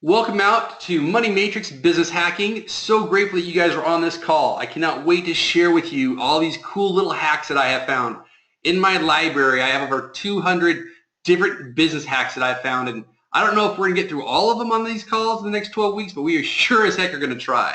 Welcome out to Money Matrix Business Hacking. So grateful that you guys are on this call. I cannot wait to share with you all these cool little hacks that I have found. In my library, I have over 200 different business hacks that I've found, and I don't know if we're going to get through all of them on these calls in the next 12 weeks, but we are sure as heck are going to try.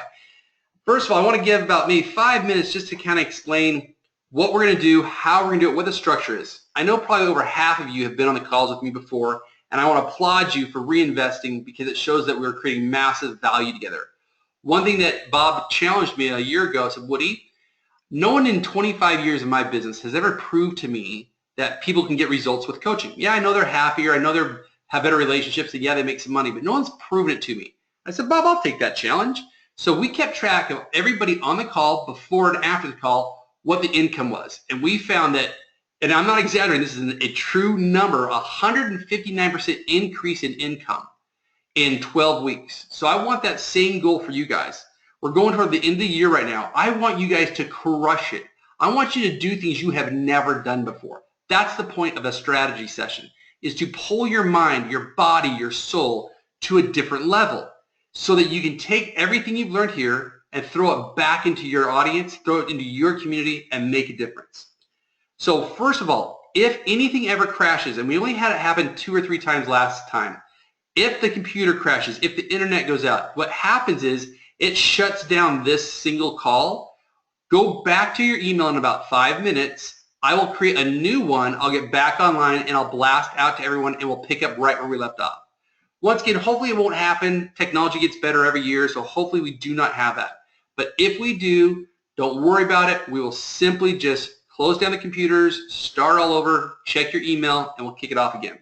First of all, I want to give about maybe 5 minutes just to kind of explain what we're going to do, how we're going to do it, what the structure is. I know probably over half of you have been on the calls with me before, and I want to applaud you for reinvesting because it shows that we're creating massive value together. One thing that Bob challenged me a year ago, said, Woody, no one in 25 years of my business has ever proved to me that people can get results with coaching. Yeah, I know they're happier. I know they have better relationships, and yeah, they make some money, but no one's proven it to me. I said, Bob, I'll take that challenge. So we kept track of everybody on the call, before and after the call, what the income was. And we found that, and I'm not exaggerating, this is a true number, 159% increase in income in 12 weeks. So I want that same goal for you guys. We're going toward the end of the year right now. I want you guys to crush it. I want you to do things you have never done before. That's the point of a strategy session, is to pull your mind, your body, your soul to a different level so that you can take everything you've learned here and throw it back into your audience, throw it into your community, and make a difference. So first of all, if anything ever crashes, and we only had it happen 2 or 3 times last time, if the computer crashes, if the internet goes out, what happens is it shuts down this single call. Go back to your email in about 5 minutes. I will create a new one. I'll get back online and I'll blast out to everyone and we'll pick up right where we left off. Once again, hopefully it won't happen. Technology gets better every year, so hopefully we do not have that. But if we do, don't worry about it. We will simply just close down the computers, start all over, check your email, and we'll kick it off again.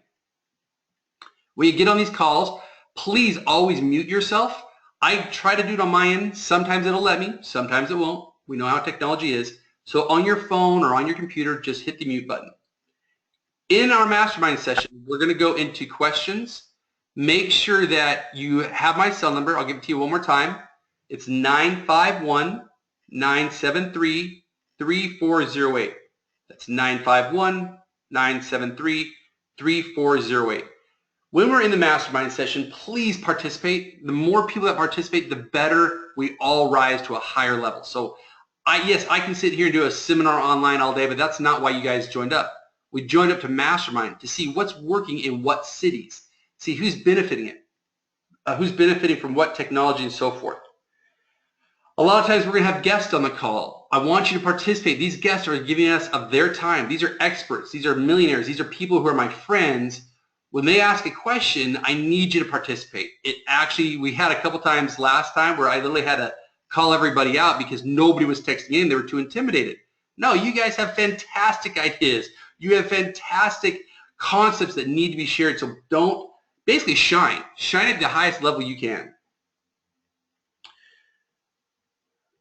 When you get on these calls, please always mute yourself. I try to do it on my end. Sometimes it'll let me, sometimes it won't. We know how technology is. So on your phone or on your computer, just hit the mute button. In our mastermind session, we're going to go into questions. Make sure that you have my cell number. I'll give it to you one more time. It's 951-973-3408. That's 951-973-3408. When we're in the mastermind session, please participate. The more people that participate, the better we all rise to a higher level. So yes, I can sit here and do a seminar online all day, but that's not why you guys joined up. We joined up to Mastermind to see what's working in what cities, see who's benefiting it, who's benefiting from what technology and so forth. A lot of times we're going to have guests on the call. I want you to participate. These guests are giving us of their time. These are experts. These are millionaires. These are people who are my friends. When they ask a question, I need you to participate. We had a couple times last time where I literally had to call everybody out because nobody was texting in. They were too intimidated. No, you guys have fantastic ideas. You have fantastic concepts that need to be shared. So don't, basically shine. Shine at the highest level you can.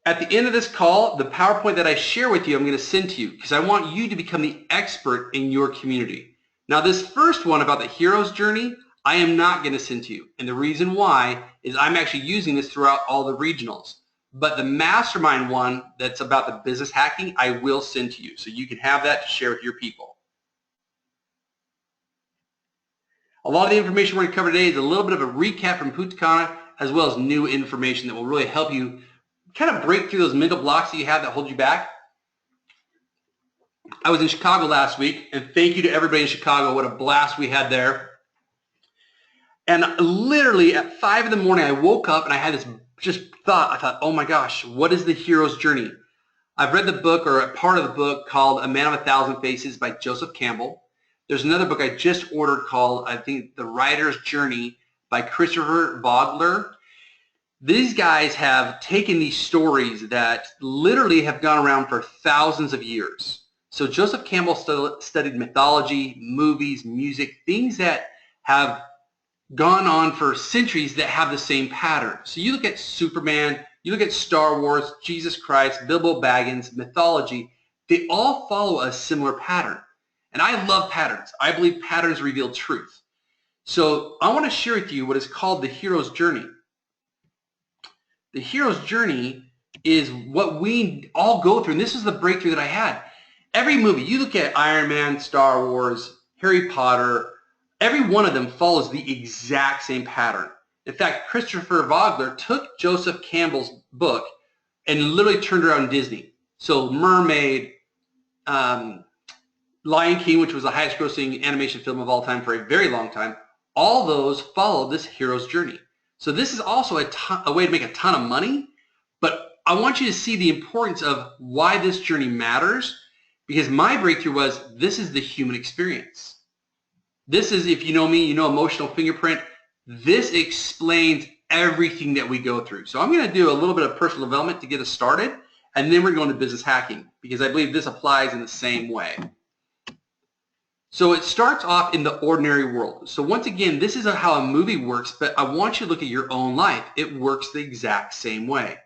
At the end of this call, the PowerPoint that I share with you, I'm going to send to you because I want you to become the expert in your community. Now, this first one about the hero's journey, I am not going to send to you. And the reason why is I'm actually using this throughout all the regionals. But the mastermind one that's about the business hacking, I will send to you. So you can have that to share with your people. A lot of the information we're going to cover today is a little bit of a recap from Putakana as well as new information that will really help you kind of break through those mental blocks that you have that hold you back. I was in Chicago last week, and thank you to everybody in Chicago. What a blast we had there. And literally at 5 in the morning, I woke up and I had this thought. I thought, oh my gosh, what is the hero's journey? I've read the book, or a part of the book, called A Man of 1,000 Faces by Joseph Campbell. There's another book I just ordered called, I think, The Writer's Journey by Christopher Vogler. These guys have taken these stories that literally have gone around for thousands of years. So Joseph Campbell studied mythology, movies, music, things that have gone on for centuries that have the same pattern. So you look at Superman, you look at Star Wars, Jesus Christ, Bilbo Baggins, mythology, they all follow a similar pattern. And I love patterns. I believe patterns reveal truth. So I want to share with you what is called the hero's journey. The hero's journey is what we all go through, and this is the breakthrough that I had. Every movie, you look at Iron Man, Star Wars, Harry Potter, every one of them follows the exact same pattern. In fact, Christopher Vogler took Joseph Campbell's book and literally turned it around Disney. So Mermaid, Lion King, which was the highest grossing animation film of all time for a very long time, all those followed this hero's journey. So this is also a way to make a ton of money, but I want you to see the importance of why this journey matters, because my breakthrough was this is the human experience. This is, if you know me, you know Emotional Fingerprint. This explains everything that we go through. So I'm going to do a little bit of personal development to get us started, and then we're going to business hacking, because I believe this applies in the same way. So it starts off in the ordinary world. So once again, this is how a movie works, but I want you to look at your own life. It works the exact same way.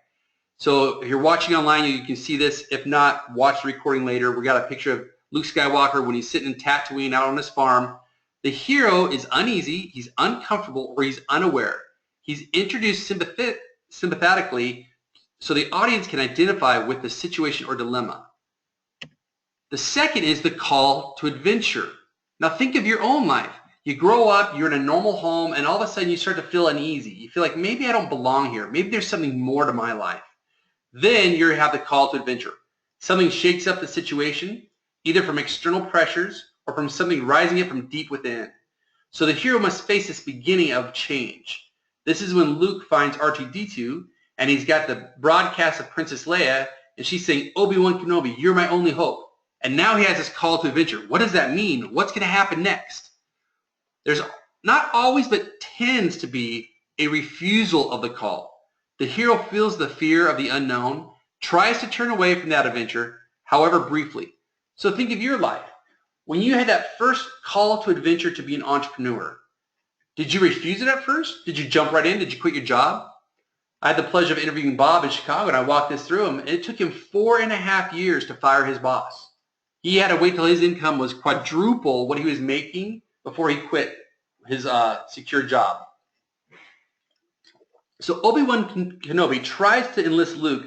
So if you're watching online, you can see this. If not, watch the recording later. We got a picture of Luke Skywalker when he's sitting in Tatooine out on his farm. The hero is uneasy, he's uncomfortable, or he's unaware. He's introduced sympathetically so the audience can identify with the situation or dilemma. The second is the call to adventure. Now think of your own life. You grow up, you're in a normal home, and all of a sudden you start to feel uneasy. You feel like maybe I don't belong here. Maybe there's something more to my life. Then you have the call to adventure. Something shakes up the situation, either from external pressures or from something rising up from deep within. So the hero must face this beginning of change. This is when Luke finds R2-D2, and he's got the broadcast of Princess Leia, and she's saying, Obi-Wan Kenobi, you're my only hope. And now he has this call to adventure. What does that mean? What's going to happen next? There's not always, but tends to be a refusal of the call. The hero feels the fear of the unknown, tries to turn away from that adventure, however briefly. So think of your life. When you had that first call to adventure to be an entrepreneur, did you refuse it at first? Did you jump right in? Did you quit your job? I had the pleasure of interviewing Bob in Chicago, and I walked this through him, and it took him 4.5 years to fire his boss. He had to wait till his income was quadruple what he was making before he quit his secure job. So Obi-Wan Kenobi tries to enlist Luke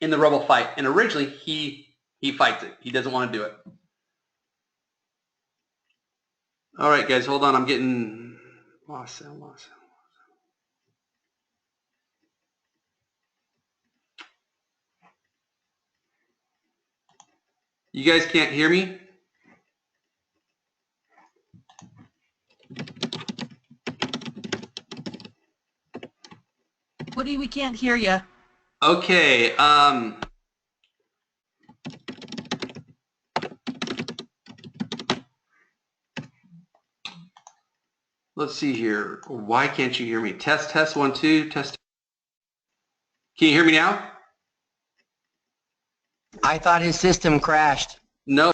in the rebel fight, and originally he fights it. He doesn't want to do it. All right, guys, hold on. I'm getting lost. You guys can't hear me? Woody, we can't hear you. Okay. Let's see here. Why can't you hear me? Test, test, 1, 2, test. Can you hear me now? I thought his system crashed. No.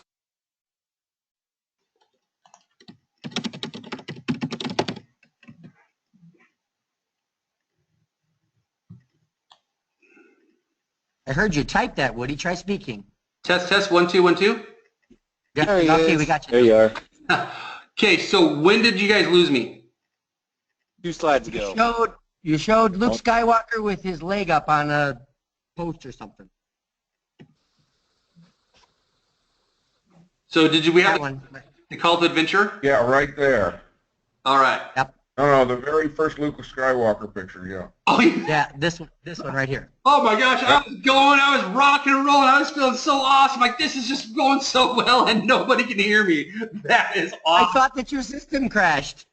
I heard you type that, Woody. Try speaking. Test, test, 1, 2, 1, 2. Okay, we got you. There you are. Okay, so when did you guys lose me? 2 slides ago. You showed Luke Skywalker with his leg up on a post or something. So we have That one. the call to adventure? Yeah, right there. All right. Yep. No, the very first Luke Skywalker picture, yeah. Oh, yeah. Yeah, this one right here. Oh my gosh, I was rocking and rolling. I was feeling so awesome. Like, this is just going so well and nobody can hear me. That is awesome. I thought that your system crashed.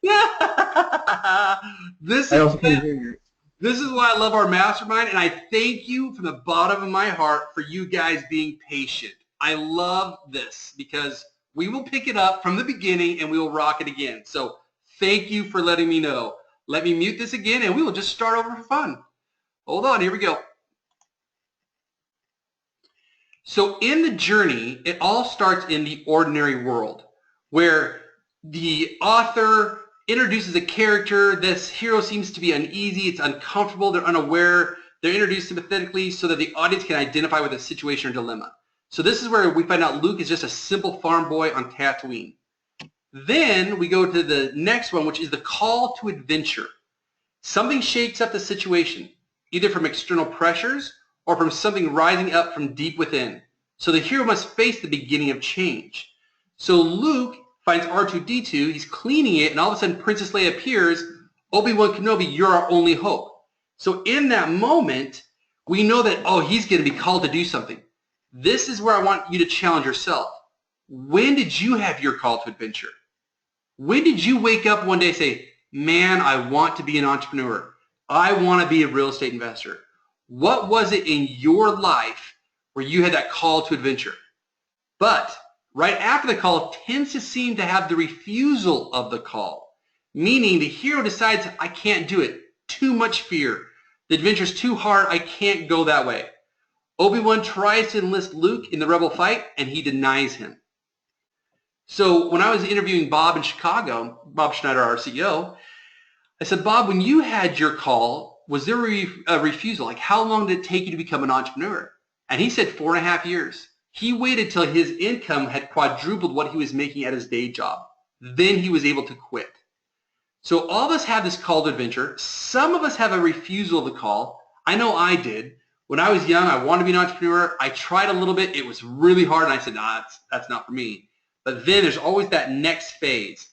This is why I love our mastermind, and I thank you from the bottom of my heart for you guys being patient. I love this because we will pick it up from the beginning and we will rock it again. So thank you for letting me know. Let me mute this again and we will just start over for fun. Hold on, here we go. So in the journey, it all starts in the ordinary world where the author introduces a character. This hero seems to be uneasy, it's uncomfortable, they're unaware, they're introduced sympathetically so that the audience can identify with a situation or dilemma. So this is where we find out Luke is just a simple farm boy on Tatooine. Then we go to the next one, which is the call to adventure. Something shakes up the situation, either from external pressures or from something rising up from deep within. So the hero must face the beginning of change. So Luke finds R2-D2, he's cleaning it, and all of a sudden Princess Leia appears. Obi-Wan Kenobi, you're our only hope. So in that moment, we know that, oh, he's going to be called to do something. This is where I want you to challenge yourself. When did you have your call to adventure? When did you wake up one day and say, man, I want to be an entrepreneur. I want to be a real estate investor. What was it in your life where you had that call to adventure? But right after the call tends to seem to have the refusal of the call, meaning the hero decides, I can't do it. Too much fear. The adventure's too hard. I can't go that way. Obi-Wan tries to enlist Luke in the rebel fight, and he denies him. So when I was interviewing Bob in Chicago, Bob Schneider, our CEO, I said, Bob, when you had your call, was there a refusal? Like, how long did it take you to become an entrepreneur? And he said 4.5 years. He waited till his income had quadrupled what he was making at his day job. Then he was able to quit. So all of us have this call to adventure. Some of us have a refusal of the call. I know I did. When I was young, I wanted to be an entrepreneur. I tried a little bit. It was really hard, and I said, nah, that's not for me. But then there's always that next phase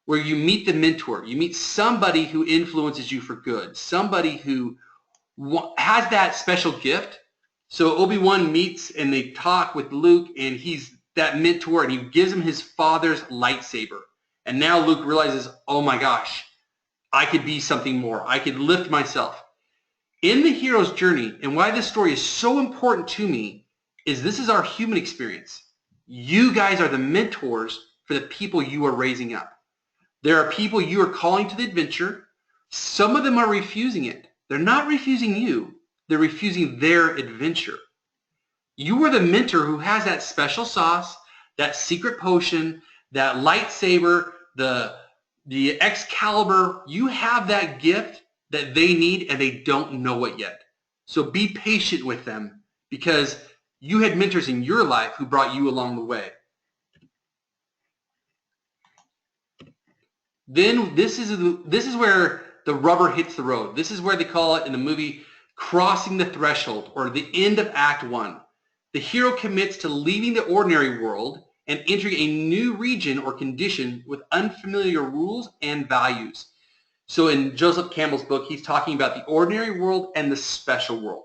where you meet the mentor. You meet somebody who influences you for good, somebody who has that special gift. So Obi-Wan meets and they talk with Luke, and he's that mentor, and he gives him his father's lightsaber. And now Luke realizes, oh my gosh, I could be something more. I could lift myself. In the hero's journey, and why this story is so important to me, is this is our human experience. You guys are the mentors for the people you are raising up. There are people you are calling to the adventure. Some of them are refusing it. They're not refusing you. They're refusing their adventure. You are the mentor who has that special sauce, that secret potion, that lightsaber, the Excalibur. You have that gift that they need, and they don't know it yet. So be patient with them, because you had mentors in your life who brought you along the way. Then this is where the rubber hits the road. This is where they call it in the movie crossing the threshold, or the end of Act 1. The hero commits to leaving the ordinary world and entering a new region or condition with unfamiliar rules and values. So in Joseph Campbell's book, he's talking about the ordinary world and the special world.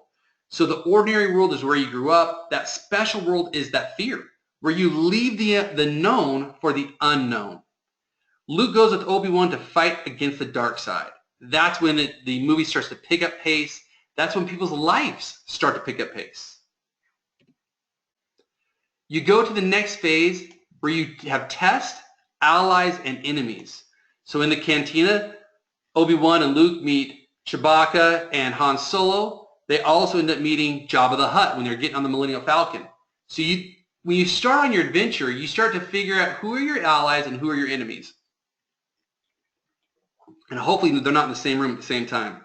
So the ordinary world is where you grew up. That special world is that fear, where you leave the known for the unknown. Luke goes with Obi-Wan to fight against the dark side. That's when the movie starts to pick up pace. That's when people's lives start to pick up pace. You go to the next phase where you have tests, allies, and enemies. So in the cantina, Obi-Wan and Luke meet Chewbacca and Han Solo. They also end up meeting Jabba the Hutt when they're getting on the Millennium Falcon. So when you start on your adventure, you start to figure out who are your allies and who are your enemies. And hopefully they're not in the same room at the same time.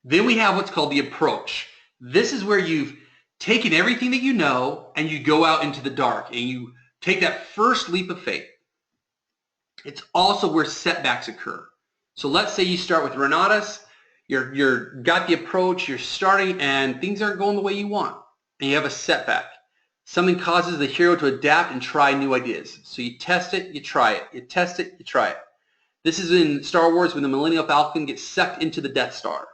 Then we have what's called the approach. This is where you've taken everything that you know and you go out into the dark and you take that first leap of faith. It's also where setbacks occur. So let's say you start with Renatus, you're got the approach, you're starting, and things aren't going the way you want, and you have a setback. Something causes the hero to adapt and try new ideas. So you test it, you try it. You test it, you try it. This is in Star Wars when the Millennium Falcon gets sucked into the Death Star.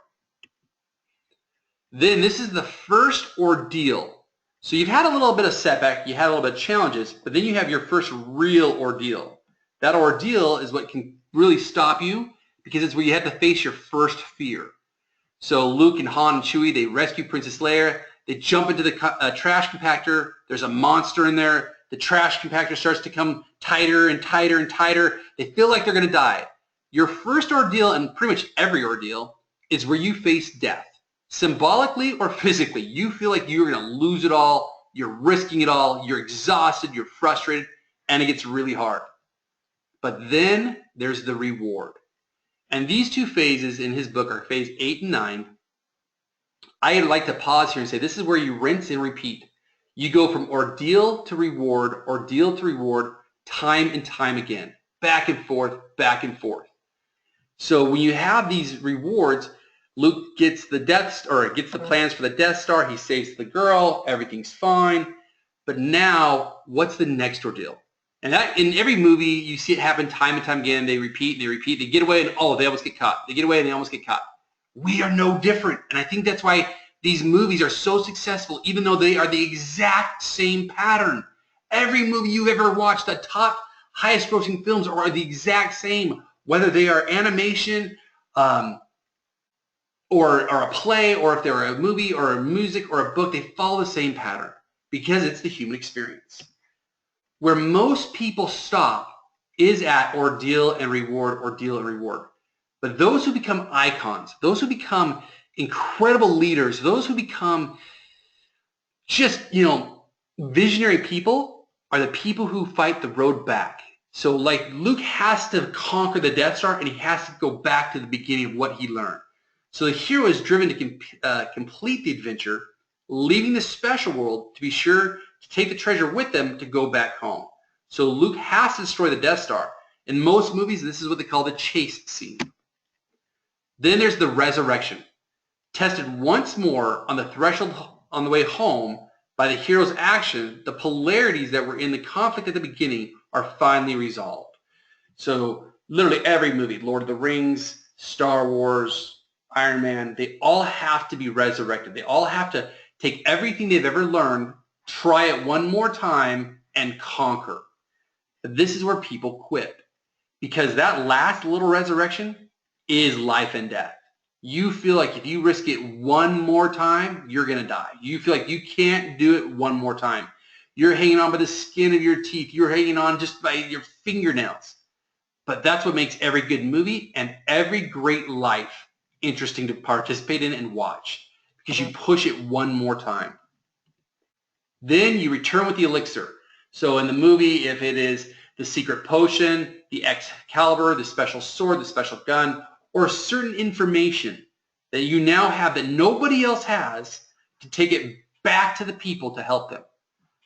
Then this is the first ordeal. So you've had a little bit of setback, you had a little bit of challenges, but then you have your first real ordeal. That ordeal is what can really stop you, because it's where you have to face your first fear. So Luke and Han and Chewie, they rescue Princess Leia. They jump into the trash compactor. There's a monster in there. The trash compactor starts to come tighter and tighter and tighter. They feel like they're going to die. Your first ordeal, and pretty much every ordeal, is where you face death. Symbolically or physically, you feel like you're going to lose it all. You're risking it all. You're exhausted. You're frustrated. And it gets really hard. But then there's the reward. And these two phases in his book are phase 8 and 9. I'd like to pause here and say this is where you rinse and repeat. You go from ordeal to reward, time and time again. Back and forth, back and forth. So when you have these rewards, Luke gets gets the plans for the Death Star. He saves the girl. Everything's fine. But now, what's the next ordeal? And that in every movie, you see it happen time and time again. They repeat, they get away, and oh, they almost get caught. They get away, and they almost get caught. We are no different. And I think that's why these movies are so successful, even though they are the exact same pattern. Every movie you've ever watched, the top highest grossing films are the exact same, whether they are animation or a play, or if they're a movie or a music or a book, they follow the same pattern because it's the human experience. Where most people stop is at ordeal and reward, ordeal and reward. But those who become icons, those who become incredible leaders, those who become just, visionary people are the people who fight the road back. So like Luke has to conquer the Death Star, and he has to go back to the beginning of what he learned. So the hero is driven to complete the adventure, leaving the special world to be sure to take the treasure with them to go back home. So Luke has to destroy the Death Star. In most movies, this is what they call the chase scene. Then there's the resurrection. Tested once more on the threshold on the way home by the hero's action, the polarities that were in the conflict at the beginning are finally resolved. So literally every movie, Lord of the Rings, Star Wars, Iron Man, they all have to be resurrected. They all have to take everything they've ever learned, try it one more time, and conquer. But this is where people quit, because that last little resurrection is life and death. You feel like if you risk it one more time, you're going to die. You feel like you can't do it one more time. You're hanging on by the skin of your teeth. You're hanging on just by your fingernails. But that's what makes every good movie and every great life interesting to participate in and watch, because you push it one more time. Then you return with the elixir. So in the movie, if it is the secret potion, the Excalibur, the special sword, the special gun, or certain information that you now have that nobody else has, to take it back to the people to help them.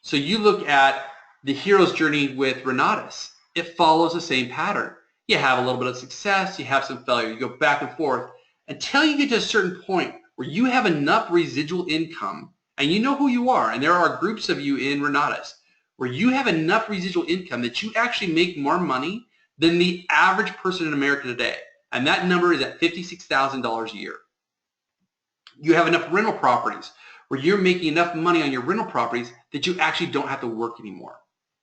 So you look at the hero's journey with Renatus. It follows the same pattern. You have a little bit of success, you have some failure, you go back and forth until you get to a certain point where you have enough residual income, and you know who you are, and there are groups of you in Renatus where you have enough residual income that you actually make more money than the average person in America today. And that number is at $56,000 a year. You have enough rental properties where you're making enough money on your rental properties that you actually don't have to work anymore.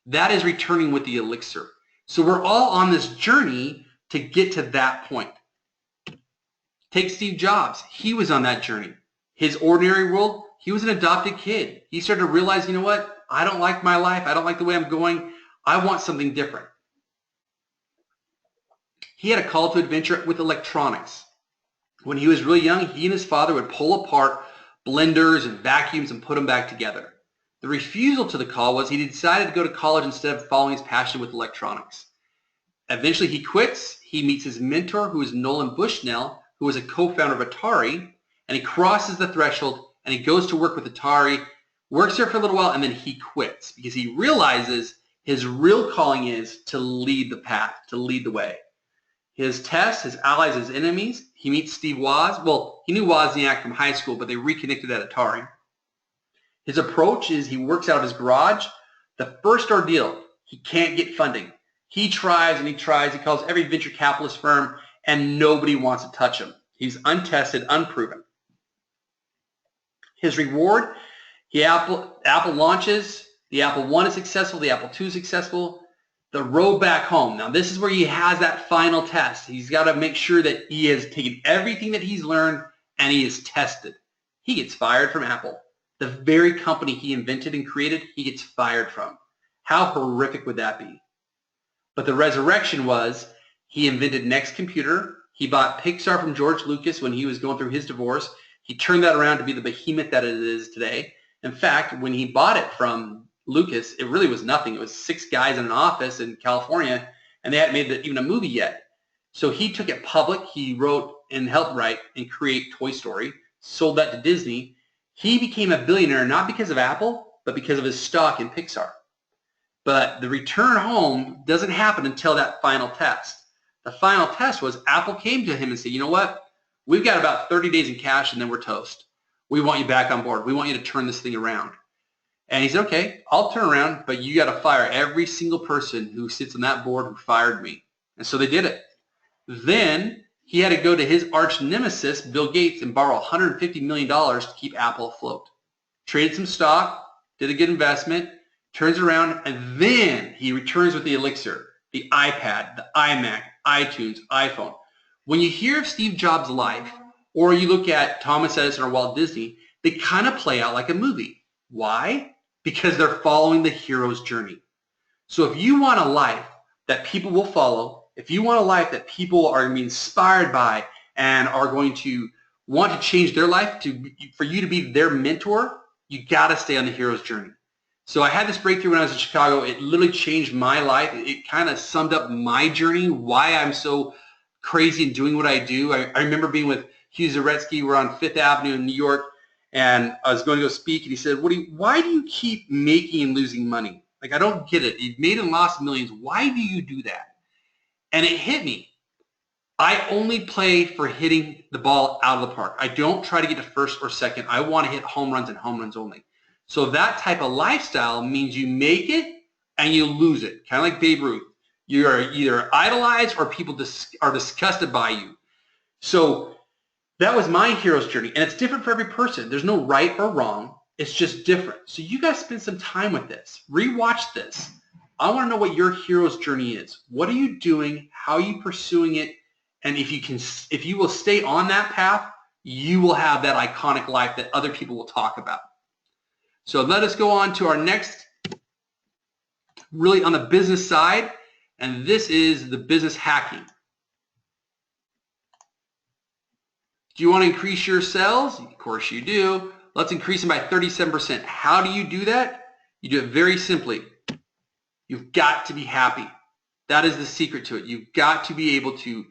That is returning with the elixir. So we're all on this journey to get to that point. Take Steve Jobs. He was on that journey. His ordinary world, he was an adopted kid. He started to realize, you know what? I don't like my life. I don't like the way I'm going. I want something different. He had a call to adventure with electronics. When he was really young, he and his father would pull apart blenders and vacuums and put them back together. The refusal to the call was he decided to go to college instead of following his passion with electronics. Eventually he quits. He meets his mentor, who is Nolan Bushnell, who was a co-founder of Atari, and he crosses the threshold and he goes to work with Atari, works there for a little while, and then he quits because he realizes his real calling is to lead the path, to lead the way. His tests, his allies, his enemies, he meets Steve Woz. Well, he knew Wozniak from high school, but they reconnected at Atari. His approach is he works out of his garage. The first ordeal, he can't get funding. He tries and he tries. He calls every venture capitalist firm, and nobody wants to touch him. He's untested, unproven. His reward, Apple launches. The Apple I is successful. The Apple II is successful. The road back home. Now, this is where he has that final test. He's got to make sure that he has taken everything that he's learned and he is tested. He gets fired from Apple. The very company he invented and created, he gets fired from. How horrific would that be? But the resurrection was he invented Next Computer. He bought Pixar from George Lucas when he was going through his divorce. He turned that around to be the behemoth that it is today. In fact, when he bought it from Lucas, it really was nothing. It was 6 guys in an office in California, and they hadn't made even a movie yet. So he took it public. He wrote and helped write and create Toy Story, sold that to Disney. He became a billionaire not because of Apple, but because of his stock in Pixar. But the return home doesn't happen until that final test. The final test was Apple came to him and said, you know what? We've got about 30 days in cash and then we're toast. We want you back on board. We want you to turn this thing around. And he said, okay, I'll turn around, but you got to fire every single person who sits on that board who fired me. And so they did it. Then he had to go to his arch nemesis, Bill Gates, and borrow $150 million to keep Apple afloat. Traded some stock, did a good investment, turns around, and then he returns with the ELIXIR, the iPad, the iMac, iTunes, iPhone. When you hear of Steve Jobs' life, or you look at Thomas Edison or Walt Disney, they kind of play out like a movie. Why? Because they're following the hero's journey. So if you want a life that people will follow, if you want a life that people are going to be inspired by and are going to want to change their life for you to be their mentor, you got to stay on the hero's journey. So I had this breakthrough when I was in Chicago. It literally changed my life. It kind of summed up my journey, why I'm so crazy in doing what I do. I remember being with Hugh Zaretsky. We're on Fifth Avenue in New York, and I was going to go speak, and he said, why do you keep making and losing money? Like, I don't get it. You've made and lost millions. Why do you do that? And it hit me. I only play for hitting the ball out of the park. I don't try to get to first or second. I want to hit home runs and home runs only. So that type of lifestyle means you make it and you lose it, kind of like Babe Ruth. You are either idolized or people are disgusted by you. So that was my hero's journey, and it's different for every person. There's no right or wrong. It's just different. So you guys spend some time with this. Rewatch this. I want to know what your hero's journey is. What are you doing? How are you pursuing it? And if you will stay on that path, you will have that iconic life that other people will talk about. So let us go on to our next, really on the business side, and this is the business hacking. Do you want to increase your sales? Of course you do. Let's increase them by 37%. How do you do that? You do it very simply. You've got to be happy. That is the secret to it. You've got to be able to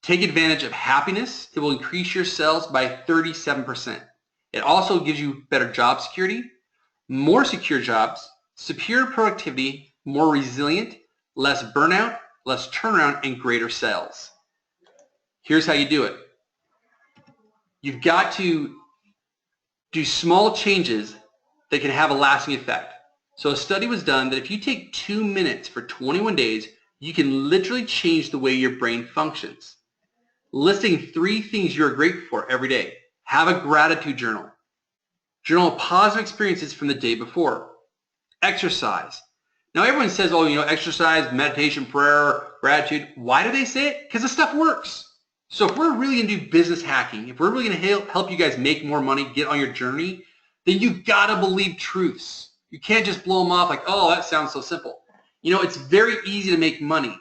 take advantage of happiness. It will increase your sales by 37%. It also gives you better job security, more secure jobs, superior productivity, more resilient, less burnout, less turnaround, and greater sales. Here's how you do it. You've got to do small changes that can have a lasting effect. So a study was done that if you take 2 minutes for 21 days, you can literally change the way your brain functions. Listing 3 things you're grateful for every day. Have a gratitude journal. Journal positive experiences from the day before. Exercise. Now everyone says, oh, exercise, meditation, prayer, gratitude. Why do they say it? Because the stuff works. So if we're really going to do business hacking, if we're really going to help you guys make more money, get on your journey, then you've got to believe truths. You can't just blow them off like, oh, that sounds so simple. It's very easy to make money.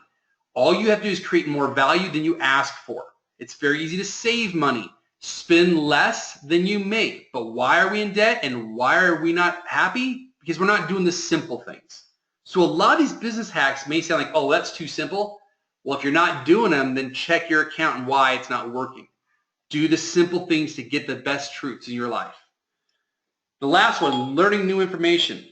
All you have to do is create more value than you ask for. It's very easy to save money. Spend less than you make. But why are we in debt and why are we not happy? Because we're not doing the simple things. So a lot of these business hacks may sound like, oh, that's too simple. Well, if you're not doing them, then check your account and why it's not working. Do the simple things to get the best truths in your life. The last one, learning new information.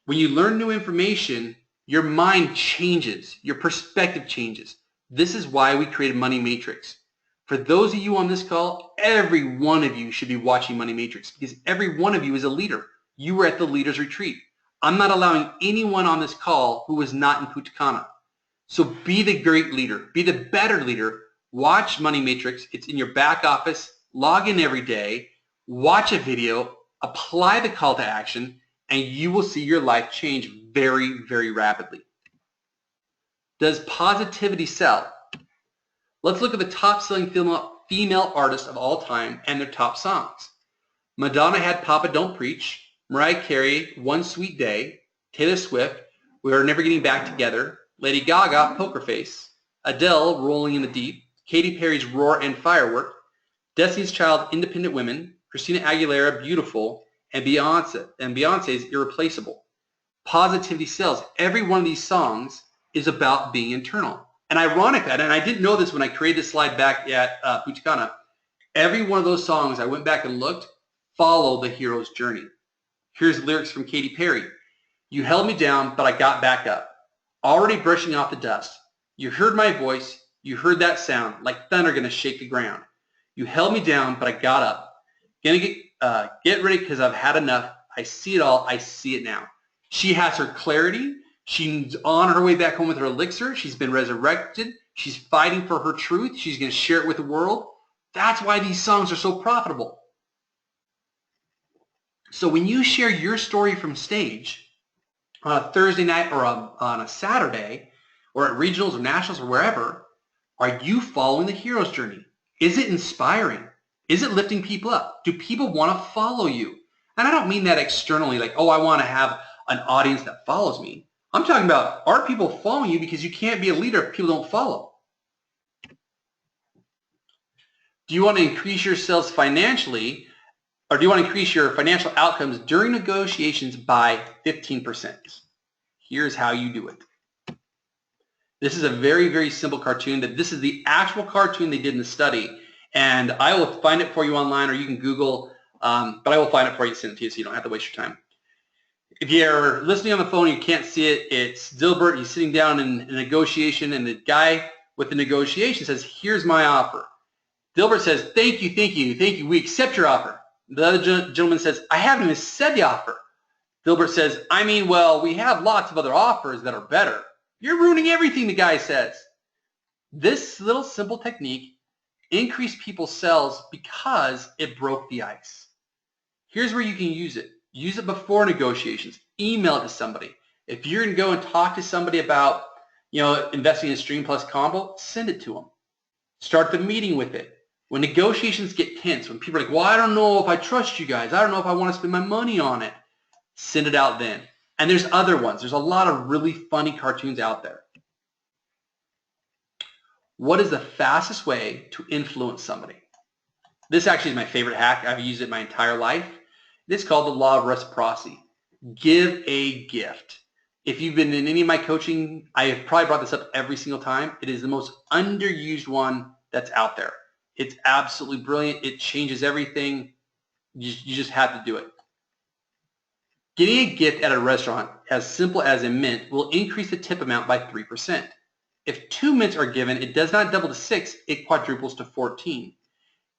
When you learn new information, your mind changes. Your perspective changes. This is why we created Money Matrix. For those of you on this call, every one of you should be watching Money Matrix because every one of you is a leader. You were at the Leaders Retreat. I'm not allowing anyone on this call who was not in Punta Cana. So be the great leader. Be the better leader. Watch Money Matrix. It's in your back office. Log in every day. Watch a video. Apply the call to action, and you will see your life change very, very rapidly. Does positivity sell? Let's look at the top-selling female artists of all time and their top songs. Madonna had Papa Don't Preach. Mariah Carey, One Sweet Day. Taylor Swift, We Are Never Getting Back Together. Lady Gaga, Poker Face. Adele, Rolling in the Deep. Katy Perry's Roar and Firework. Destiny's Child, Independent Women. Christina Aguilera, Beautiful. And Beyonce's Irreplaceable. Positivity sells. Every one of these songs is about being internal. And ironically, and I didn't know this when I created this slide back at Punta Cana, every one of those songs, I went back and looked, follow the hero's journey. Here's lyrics from Katy Perry. You held me down, but I got back up. Already brushing off the dust. You heard my voice. You heard that sound, like thunder gonna shake the ground. You held me down, but I got up. Gonna get ready because I've had enough. I see it all. I see it now. She has her clarity. She's on her way back home with her elixir. She's been resurrected. She's fighting for her truth. She's going to share it with the world. That's why these songs are so profitable. So when you share your story from stage on a Thursday night or on a Saturday or at regionals or nationals or wherever, are you following the hero's journey? Is it inspiring? Is it lifting people up? Do people want to follow you? And I don't mean that externally, like, oh, I want to have an audience that follows me. I'm talking about, are people following you? Because you can't be a leader if people don't follow. Do you want to increase your sales financially, or do you want to increase your financial outcomes during negotiations by 15%? Here's how you do it. This is a very, very simple cartoon. This is the actual cartoon they did in the study. And I will find it for you online, or you can Google, but I will find it for you and send it to you so you don't have to waste your time. If you're listening on the phone and you can't see it, it's Dilbert. He's sitting down in a negotiation, and the guy with the negotiation says, here's my offer. Dilbert says, thank you, thank you, thank you. We accept your offer. The other gentleman says, I haven't even said the offer. Dilbert says, I mean, well, we have lots of other offers that are better. You're ruining everything, the guy says. This little simple technique increased people's sales because it broke the ice. Here's where you can use it. Use it before negotiations. Email it to somebody. If you're going to go and talk to somebody about, investing in Stream Plus Combo, send it to them. Start the meeting with it. When negotiations get tense, when people are like, well, I don't know if I trust you guys. I don't know if I want to spend my money on it. Send it out then. And there's other ones. There's a lot of really funny cartoons out there. What is the fastest way to influence somebody? This actually is my favorite hack. I've used it my entire life. It's called the law of reciprocity. Give a gift. If you've been in any of my coaching, I have probably brought this up every single time. It is the most underused one that's out there. It's absolutely brilliant. It changes everything. You just have to do it. Getting a gift at a restaurant, as simple as a mint, will increase the tip amount by 3%. If 2 mints are given, it does not double to 6, it quadruples to 14.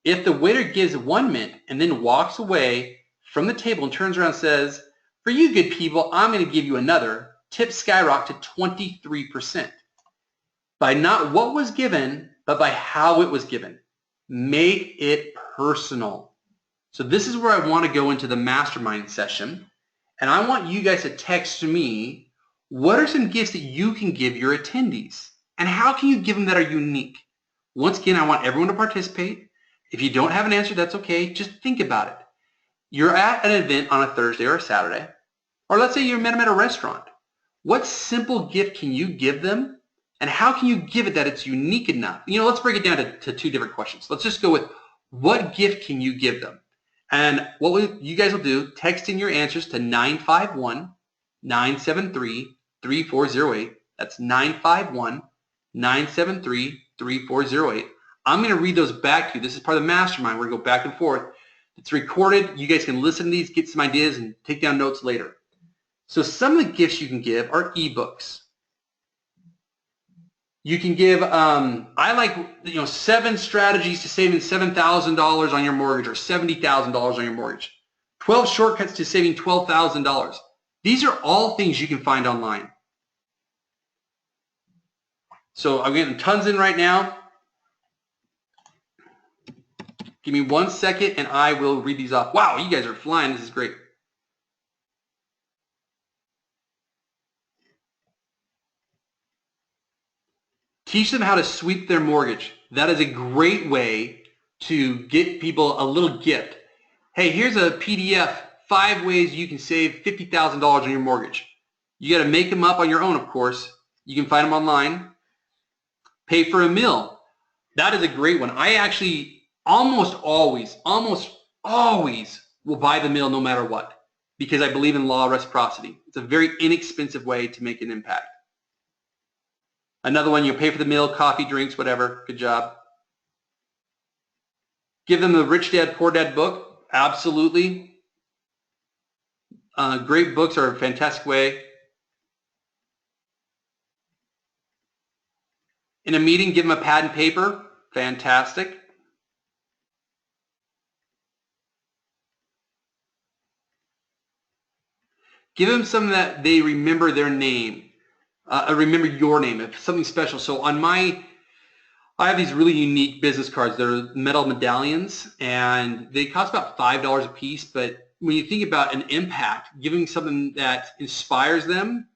If the waiter gives 1 mint and then walks away from the table and turns around and says, for you good people, I'm going to give you another, tips skyrocket to 23%. By not what was given, but by how it was given. Make it personal. So this is where I want to go into the mastermind session. And I want you guys to text me, what are some gifts that you can give your attendees? And how can you give them that are unique? Once again, I want everyone to participate. If you don't have an answer, that's okay. Just think about it. You're at an event on a Thursday or a Saturday, or let's say you met them at a restaurant. What simple gift can you give them? And how can you give it that it's unique enough? Let's break it down to 2 different questions. Let's just go with, what gift can you give them? And what you guys will do, text in your answers to 951-973-3408. That's 951-973-3408. I'm going to read those back to you. This is part of the mastermind. We're going to go back and forth. It's recorded. You guys can listen to these, get some ideas, and take down notes later. So some of the gifts you can give are ebooks. You can give, I like, 7 strategies to saving $7,000 on your mortgage or $70,000 on your mortgage. 12 shortcuts to saving $12,000. These are all things you can find online. So I'm getting tons in right now. Give me 1 second and I will read these off. Wow, you guys are flying. This is great. Teach them how to sweep their mortgage. That is a great way to get people a little gift. Hey, here's a PDF, 5 ways you can save $50,000 on your mortgage. You got to make them up on your own, of course. You can find them online. Pay for a meal. That is a great one. I actually almost always will buy the meal no matter what, because I believe in law of reciprocity. It's a very inexpensive way to make an impact. Another one, you pay for the meal, coffee, drinks, whatever. Good job. Give them the Rich Dad, Poor Dad book. Absolutely. Great books are a fantastic way. In a meeting, give them a pad and paper. Fantastic. Give them something that they remember their name, remember your name, if something special. So on I have these really unique business cards. They're metal medallions, and they cost about $5 a piece. But when you think about an impact, giving something that inspires them,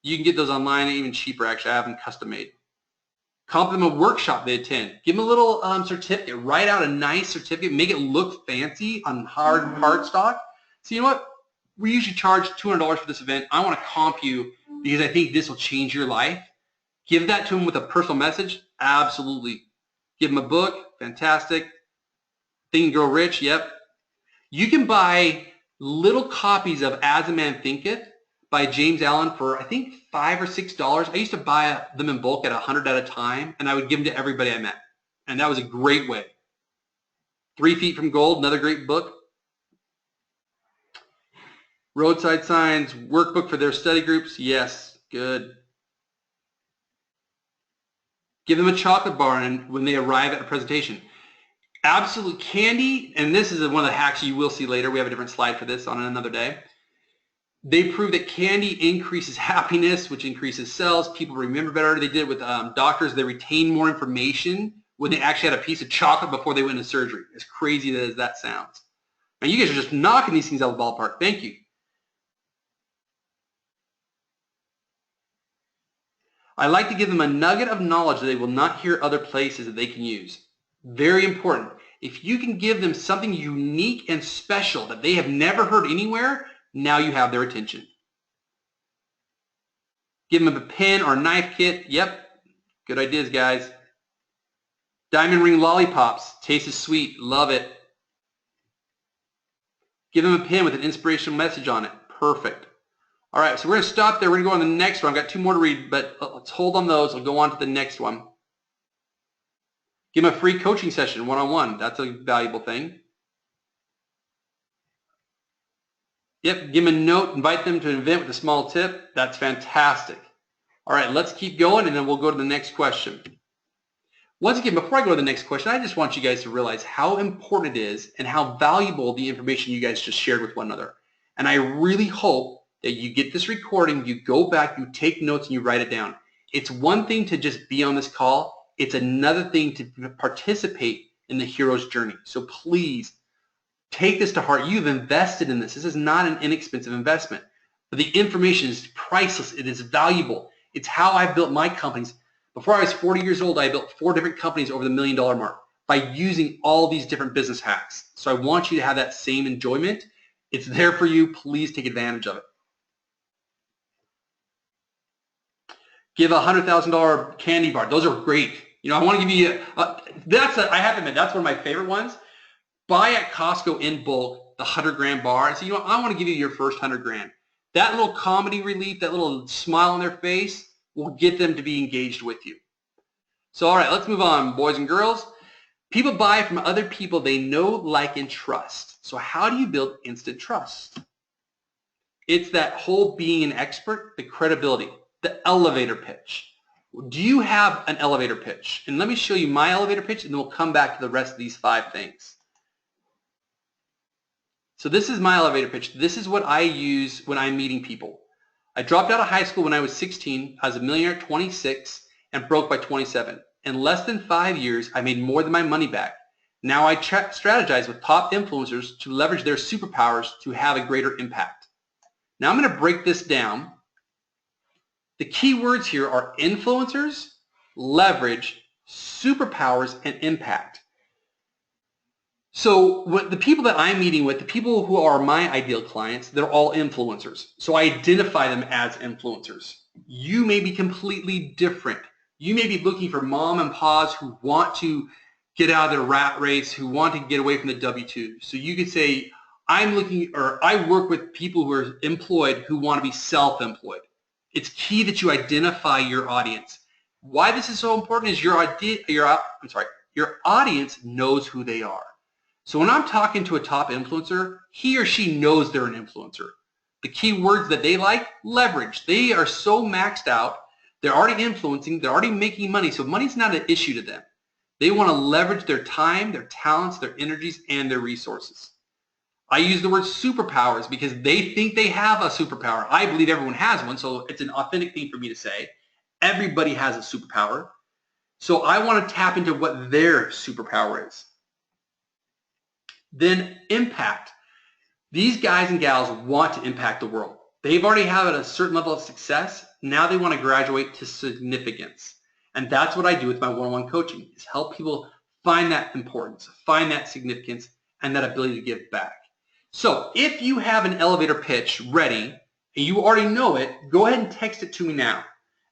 you can get those online, even cheaper. Actually, I have them custom made. Compliment a workshop they attend. Give them a little certificate. Write out a nice certificate. Make it look fancy on hard cardstock. So you know what? We usually charge $200 for this event. I want to comp you because I think this will change your life. Give that to them with a personal message. Absolutely. Give them a book. Fantastic. Think and Grow Rich. Yep. You can buy little copies of As a Man Thinketh by James Allen for I think $5 or $6. I used to buy them in bulk at 100 at a time, and I would give them to everybody I met. And that was a great way. 3 Feet from Gold, another great book. Roadside signs, workbook for their study groups. Yes, good. Give them a chocolate bar when they arrive at a presentation. Absolute candy, and this is one of the hacks you will see later. We have a different slide for this on another day. They prove that candy increases happiness, which increases sales. People remember better. They did it with doctors. They retain more information when they actually had a piece of chocolate before they went into surgery. As crazy as that sounds. And you guys are just knocking these things out of the ballpark. Thank you. I like to give them a nugget of knowledge that they will not hear other places that they can use. Very important. If you can give them something unique and special that they have never heard anywhere, now you have their attention. Give them a pen or a knife kit. Yep. Good ideas, guys. Diamond ring lollipops. Tastes sweet. Love it. Give them a pen with an inspirational message on it. Perfect. All right, so we're going to stop there. We're going to go on the next one. I've got 2 more to read, but let's hold on those. I'll go on to the next one. Give them a free coaching session, one-on-one. That's a valuable thing. Yep, give them a note. Invite them to an event with a small tip. That's fantastic. All right, let's keep going, and then we'll go to the next question. Once again, before I go to the next question, I just want you guys to realize how important it is and how valuable the information you guys just shared with one another. And I really hope that you get this recording, you go back, you take notes, and you write it down. It's one thing to just be on this call. It's another thing to participate in the hero's journey. So please take this to heart. You've invested in this. This is not an inexpensive investment. But the information is priceless. It is valuable. It's how I built my companies. Before I was 40 years old, I built 4 different companies over the $1 million mark by using all these different business hacks. So I want you to have that same enjoyment. It's there for you. Please take advantage of it. Give a $100,000 candy bar. Those are great. You know, I want to give you, I have to admit, that's one of my favorite ones. Buy at Costco in bulk the 100-gram bar and say, you know, I want to give you your first 100 grand. That little comedy relief, that little smile on their face will get them to be engaged with you. So, all right, let's move on, boys and girls. People buy from other people they know, like, and trust. So how do you build instant trust? It's that whole being an expert, the credibility. The elevator pitch. Do you have an elevator pitch? And let me show you my elevator pitch, and then we'll come back to the rest of these 5 things. So this is my elevator pitch. This is what I use when I'm meeting people. I dropped out of high school when I was 16. I was a millionaire at 26 and broke by 27. In less than 5 years, I made more than my money back. Now I strategize with top influencers to leverage their superpowers to have a greater impact. Now I'm going to break this down. The key words here are influencers, leverage, superpowers, and impact. So the people that I'm meeting with, the people who are my ideal clients, they're all influencers. So I identify them as influencers. You may be completely different. You may be looking for mom and pa's who want to get out of their rat race, who want to get away from the W-2. So you could say, I work with people who are employed who want to be self-employed. It's key that you identify your audience. Why this is so important is your audience knows who they are. So when I'm talking to a top influencer, he or she knows they're an influencer. The key words that they like, leverage. They are so maxed out. They're already influencing. They're already making money. So money's not an issue to them. They want to leverage their time, their talents, their energies, and their resources. I use the word superpowers because they think they have a superpower. I believe everyone has one, so it's an authentic thing for me to say. Everybody has a superpower. So I want to tap into what their superpower is. Then impact. These guys and gals want to impact the world. They've already had a certain level of success. Now they want to graduate to significance. And that's what I do with my one-on-one coaching, is help people find that importance, find that significance, and that ability to give back. So if you have an elevator pitch ready and you already know it, go ahead and text it to me now.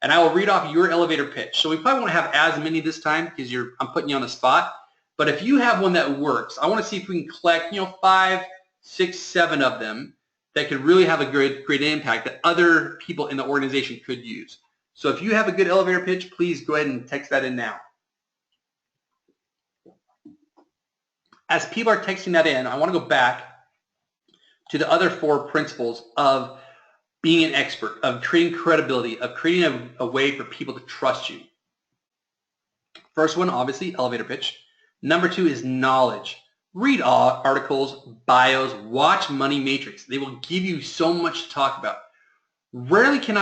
And I will read off your elevator pitch. So we probably won't have as many this time because I'm putting you on the spot. But if you have one that works, I want to see if we can collect, 5, 6, 7 of them that could really have a great impact that other people in the organization could use. So if you have a good elevator pitch, please go ahead and text that in now. As people are texting that in, I want to go back to the other 4 principles of being an expert, of creating credibility, of creating a way for people to trust you. First one, obviously, elevator pitch. Number 2 is knowledge. Read articles, bios, watch Money Matrix. They will give you so much to talk about. Rarely when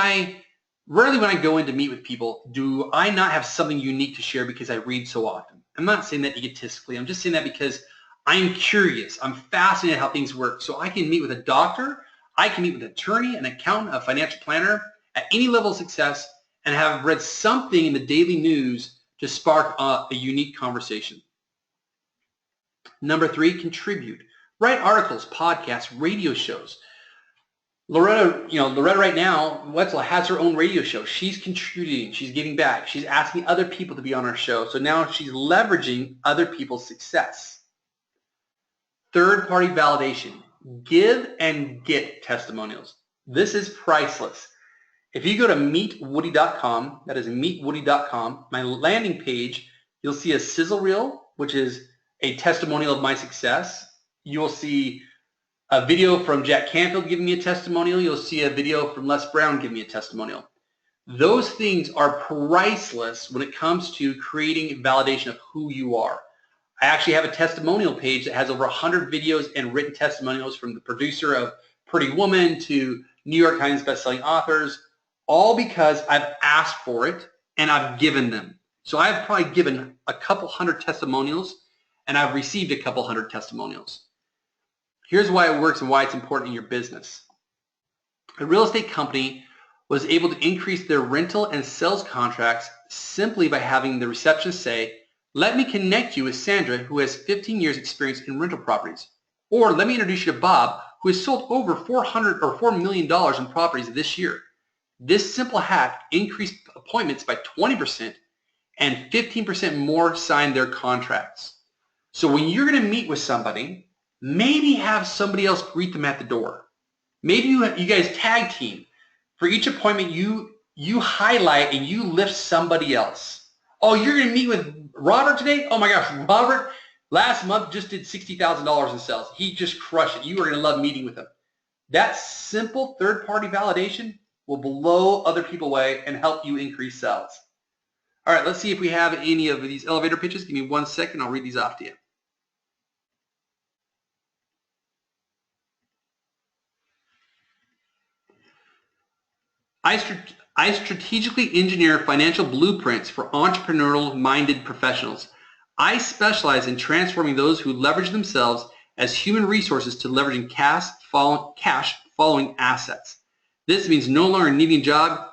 I go in to meet with people, do I not have something unique to share because I read so often. I'm not saying that egotistically. I'm just saying that because I'm curious. I'm fascinated how things work. So I can meet with a doctor, I can meet with an attorney, an accountant, a financial planner at any level of success and have read something in the daily news to spark a unique conversation. Number 3, contribute. Write articles, podcasts, radio shows. Loretta right now, Wetzel has her own radio show. She's contributing. She's giving back. She's asking other people to be on our show. So now she's leveraging other people's success. Third-party validation. Give and get testimonials. This is priceless. If you go to meetwoody.com, that is meetwoody.com, my landing page, you'll see a sizzle reel, which is a testimonial of my success. You'll see a video from Jack Canfield giving me a testimonial. You'll see a video from Les Brown giving me a testimonial. Those things are priceless when it comes to creating validation of who you are. I actually have a testimonial page that has over 100 videos and written testimonials from the producer of Pretty Woman to New York Times bestselling authors, all because I've asked for it and I've given them. So I've probably given a couple hundred testimonials and I've received a couple hundred testimonials. Here's why it works and why it's important in your business. A real estate company was able to increase their rental and sales contracts simply by having the receptionist say, "Let me connect you with Sandra, who has 15 years experience in rental properties." Or, "Let me introduce you to Bob, who has sold over $4 million in properties this year." This simple hack increased appointments by 20% and 15% more signed their contracts. So when you're going to meet with somebody, maybe have somebody else greet them at the door. Maybe you guys tag team. For each appointment, you highlight and you lift somebody else. Oh, you're going to meet with Robert today? Oh my gosh, Robert last month just did $60,000 in sales. He just crushed it. You are going to love meeting with him. That simple third-party validation will blow other people away and help you increase sales. All right, let's see if we have any of these elevator pitches. Give me 1 second. I'll read these off to you. I strategically engineer financial blueprints for entrepreneurial-minded professionals. I specialize in transforming those who leverage themselves as human resources to leveraging cash following assets. This means no longer needing a job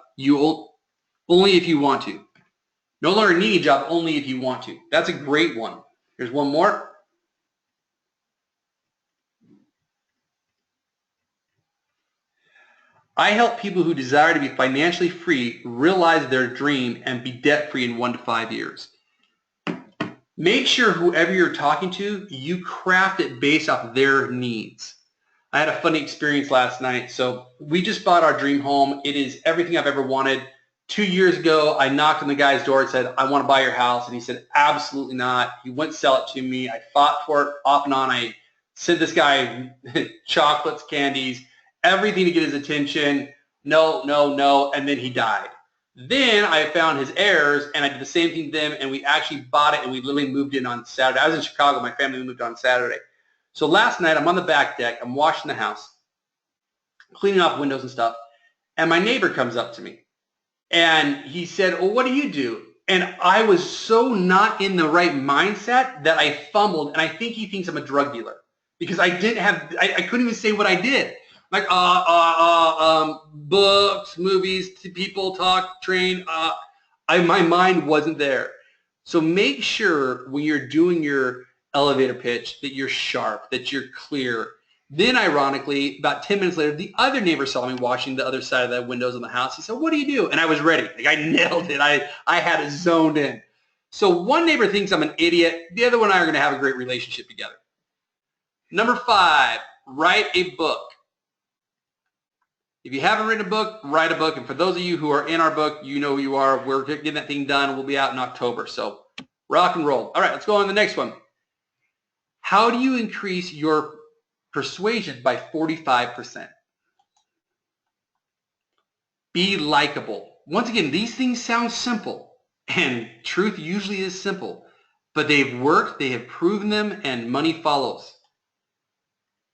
only if you want to. No longer needing a job only if you want to. That's a great one. Here's one more. I help people who desire to be financially free realize their dream and be debt-free in 1 to 5 years. Make sure whoever you're talking to, you craft it based off their needs. I had a funny experience last night. So we just bought our dream home. It is everything I've ever wanted. 2 years ago, I knocked on the guy's door and said, "I want to buy your house." And he said, "Absolutely not." He wouldn't sell it to me. I fought for it off and on. I sent this guy chocolates, candies, everything to get his attention. No, no, no. And then he died. Then I found his heirs, and I did the same thing to them, and we actually bought it, and we literally moved in on Saturday. I was in Chicago. My family moved on Saturday. So last night I'm on the back deck, I'm washing the house, cleaning off windows and stuff, and my neighbor comes up to me and he said, well, what do you do? And I was so not in the right mindset that I fumbled, and I think he thinks I'm a drug dealer because I couldn't even say what I did. Like, books, movies, people talk, train. My mind wasn't there. So make sure when you're doing your elevator pitch that you're sharp, that you're clear. Then, ironically, about 10 minutes later, the other neighbor saw me washing the other side of the windows in the house. He said, what do you do? And I was ready. Like, I nailed it. I had it zoned in. So one neighbor thinks I'm an idiot. The other one and I are going to have a great relationship together. Number 5, write a book. If you haven't written a book, write a book. And for those of you who are in our book, you know who you are. We're getting that thing done. We'll be out in October. So rock and roll. All right, let's go on to the next one. How do you increase your persuasion by 45%? Be likable. Once again, these things sound simple, and truth usually is simple, but they've worked, they have proven them, and money follows.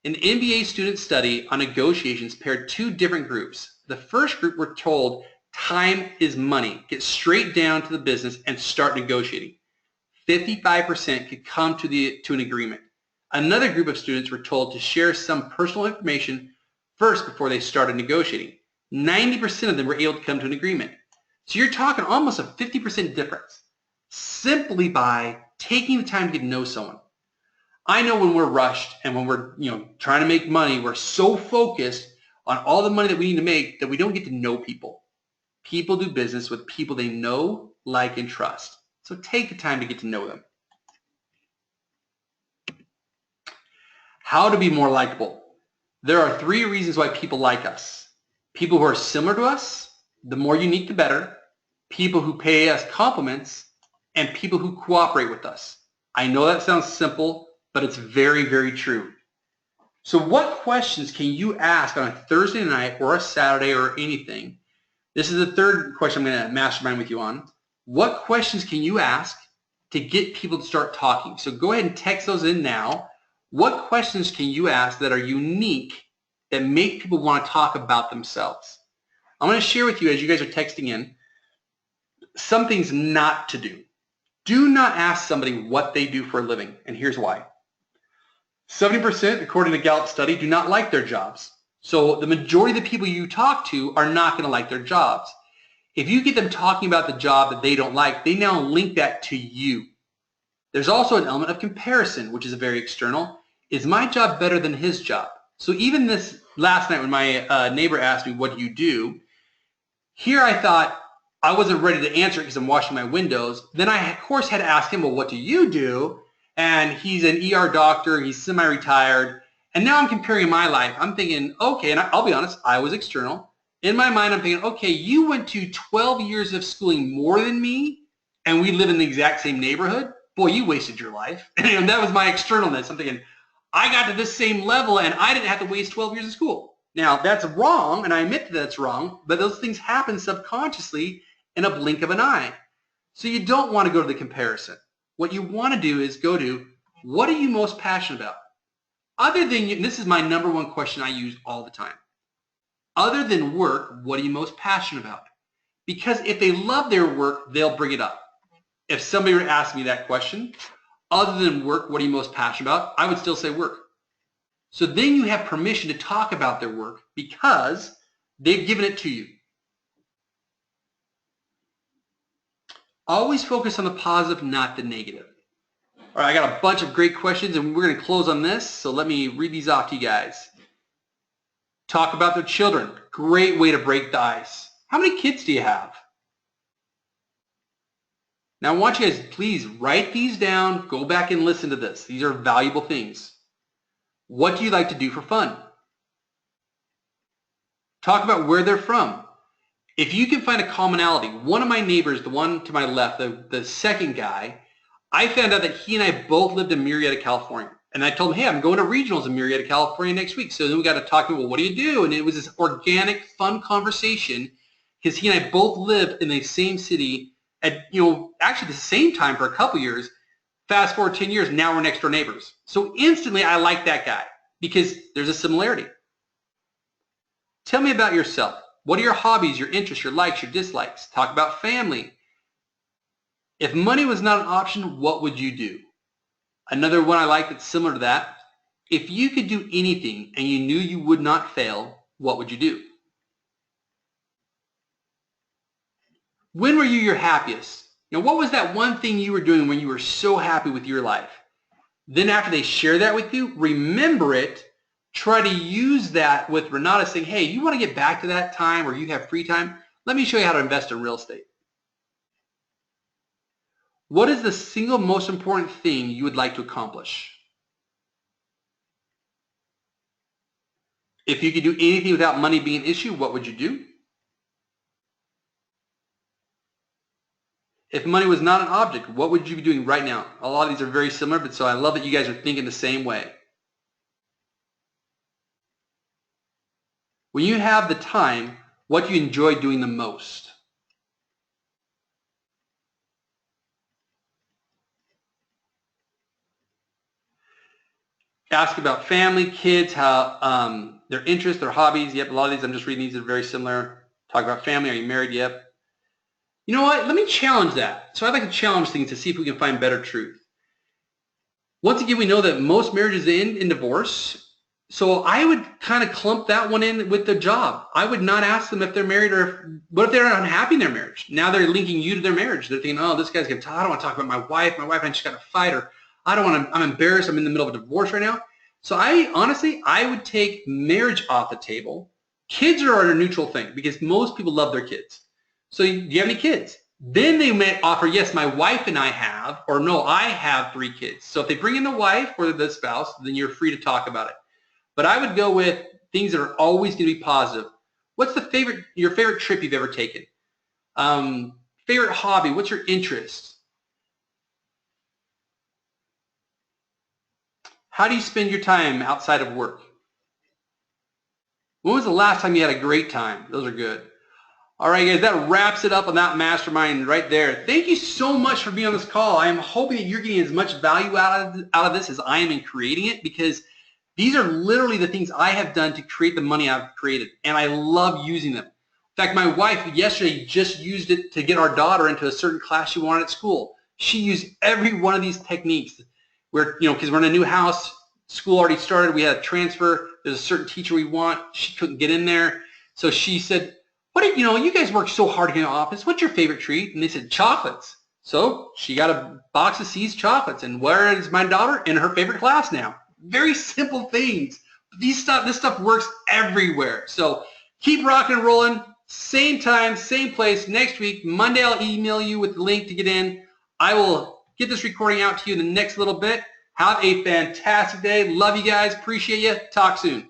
An MBA student study on negotiations paired 2 different groups. The first group were told time is money. Get straight down to the business and start negotiating. 55% could come to an agreement. Another group of students were told to share some personal information first before they started negotiating. 90% of them were able to come to an agreement. So you're talking almost a 50% difference simply by taking the time to get to know someone. I know when we're rushed and when we're trying to make money, we're so focused on all the money that we need to make that we don't get to know people. People do business with people they know, like, and trust. So take the time to get to know them. How to be more likable. There are 3 reasons why people like us. People who are similar to us, the more unique the better, people who pay us compliments, and people who cooperate with us. I know that sounds simple, but it's very, very true. So what questions can you ask on a Thursday night or a Saturday or anything? This is the 3rd question I'm going to mastermind with you on. What questions can you ask to get people to start talking? So go ahead and text those in now. What questions can you ask that are unique that make people want to talk about themselves? I'm going to share with you, as you guys are texting in, some things not to do. Do not ask somebody what they do for a living, and here's why. 70%, according to Gallup study, do not like their jobs. So the majority of the people you talk to are not going to like their jobs. If you get them talking about the job that they don't like, they now link that to you. There's also an element of comparison, which is very external. Is my job better than his job? So even this last night when my neighbor asked me, what do you do? Here I thought I wasn't ready to answer it because I'm washing my windows. Then I, of course, had to ask him, well, what do you do? And he's an ER doctor. He's semi-retired. And now I'm comparing my life. I'm thinking, okay, and I'll be honest, I was external. In my mind, I'm thinking, okay, you went to 12 years of schooling more than me, and we live in the exact same neighborhood. Boy, you wasted your life. And that was my externalness. I'm thinking, I got to this same level, and I didn't have to waste 12 years of school. Now, that's wrong, and I admit that that's wrong, but those things happen subconsciously in a blink of an eye. So you don't want to go to the comparison. What you want to do is go to, what are you most passionate about? Other than, and this is my number 1 question I use all the time. Other than work, what are you most passionate about? Because if they love their work, they'll bring it up. If somebody were to ask me that question, other than work, what are you most passionate about? I would still say work. So then you have permission to talk about their work because they've given it to you. Always focus on the positive, not the negative. All right, I got a bunch of great questions, and we're going to close on this, so let me read these off to you guys. Talk about their children. Great way to break the ice. How many kids do you have? Now, I want you guys, please write these down. Go back and listen to this. These are valuable things. What do you like to do for fun? Talk about where they're from. If you can find a commonality, one of my neighbors, the one to my left, the second guy, I found out that he and I both lived in Murrieta, California. And I told him, hey, I'm going to regionals in Murrieta, California next week. So then we got to talk about, well, what do you do? And it was this organic, fun conversation because he and I both lived in the same city at, actually the same time for a couple years. Fast forward 10 years, now we're next door neighbors. So instantly I like that guy because there's a similarity. Tell me about yourself. What are your hobbies, your interests, your likes, your dislikes? Talk about family. If money was not an option, what would you do? Another one I like that's similar to that. If you could do anything and you knew you would not fail, what would you do? When were you your happiest? What was that one thing you were doing when you were so happy with your life? Then after they share that with you, remember it. Try to use that with Renata saying, hey, you want to get back to that time where you have free time? Let me show you how to invest in real estate. What is the single most important thing you would like to accomplish? If you could do anything without money being an issue, what would you do? If money was not an object, what would you be doing right now? A lot of these are very similar, but so I love that you guys are thinking the same way. When you have the time, what do you enjoy doing the most? Ask about family, kids, how their interests, their hobbies. Yep, a lot of these, I'm just reading these, are very similar. Talk about family. Are you married? Yep. You know what? Let me challenge that. So I'd like to challenge things to see if we can find better truth. Once again, we know that most marriages end in divorce. So I would kind of clump that one in with the job. I would not ask them if they're married or what if they're unhappy in their marriage. Now they're linking you to their marriage. They're thinking, oh, this guy's going to talk. I don't want to talk about my wife. My wife and I just got to fight, or I don't want to, I'm embarrassed. I'm in the middle of a divorce right now. So I would take marriage off the table. Kids are a neutral thing because most people love their kids. So do you have any kids? Then they may offer, yes, my wife and I have, or no, I have 3 kids. So if they bring in the wife or the spouse, then you're free to talk about it. But I would go with things that are always going to be positive. What's your favorite trip you've ever taken? Favorite hobby? What's your interest? How do you spend your time outside of work? When was the last time you had a great time? Those are good. All right, guys, that wraps it up on that mastermind right there. Thank you so much for being on this call. I am hoping that you're getting as much value out of this as I am in creating it, because these are literally the things I have done to create the money I've created, and I love using them. In fact, my wife yesterday just used it to get our daughter into a certain class she wanted at school. She used every one of these techniques. Because we're in a new house, school already started, we had a transfer, there's a certain teacher we want, she couldn't get in there. So she said, you guys work so hard in the office, what's your favorite treat? And they said, chocolates. So she got a box of C's chocolates, and where is my daughter? In her favorite class now. Very simple things. This stuff works everywhere. So keep rocking and rolling. Same time, same place next week. Monday I'll email you with the link to get in. I will get this recording out to you in the next little bit. Have a fantastic day. Love you guys. Appreciate you. Talk soon.